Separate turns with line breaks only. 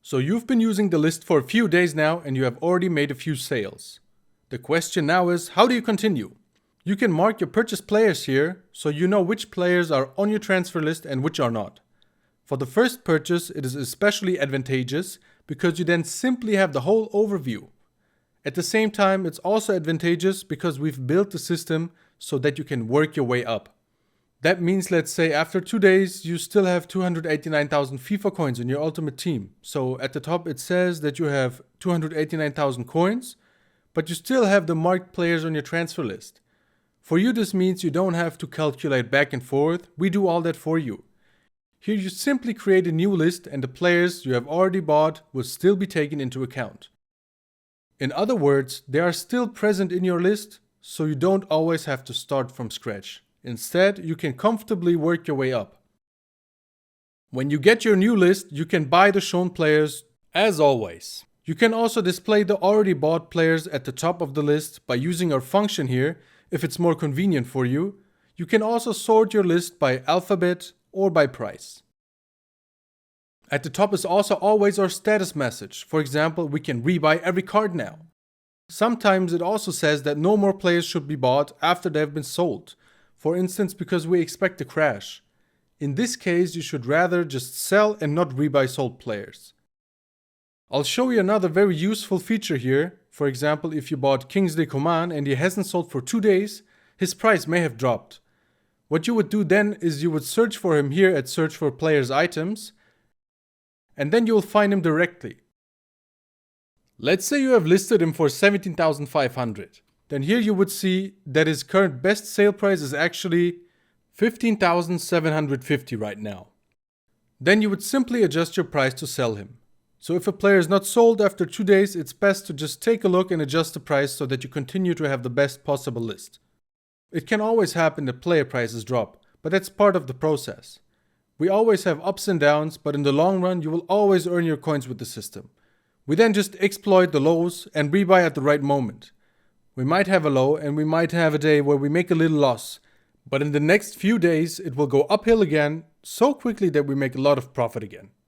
So you've been using the list for a few days now and you have already made a few sales. The question now is, how do you continue? You can mark your purchased players here so you know which players are on your transfer list and which are not. For the first purchase, it is especially advantageous because you then simply have the whole overview. At the same time, it's also advantageous because we've built the system so that you can work your way up. That means, let's say after 2 days, you still have 289,000 FIFA coins in your ultimate team. So at the top it says that you have 289,000 coins, but you still have the marked players on your transfer list. For you, this means you don't have to calculate back and forth. We do all that for you. Here you simply create a new list and the players you have already bought will still be taken into account. In other words, they are still present in your list, so you don't always have to start from scratch. Instead, you can comfortably work your way up. When you get your new list, you can buy the shown players as always. You can also display the already bought players at the top of the list by using our function here if it's more convenient for you. You can also sort your list by alphabet or by price. At the top is also always our status message. For example, we can rebuy every card now. Sometimes it also says that no more players should be bought after they have been sold. For instance, because we expect a crash. In this case, you should rather just sell and not rebuy sold players. I'll show you another very useful feature here. For example, if you bought Kingsley Coman and he hasn't sold for 2 days, his price may have dropped. What you would do then is you would search for him here at Search for Players Items, and then you will find him directly. Let's say you have listed him for 17,500. Then here you would see that his current best sale price is actually 15,750 right now. Then you would simply adjust your price to sell him. So if a player is not sold after 2 days, it's best to just take a look and adjust the price so that you continue to have the best possible list. It can always happen that player prices drop, but that's part of the process. We always have ups and downs, but in the long run you will always earn your coins with the system. We then just exploit the lows and rebuy at the right moment. We might have a low and we might have a day where we make a little loss, but in the next few days it will go uphill again so quickly that we make a lot of profit again.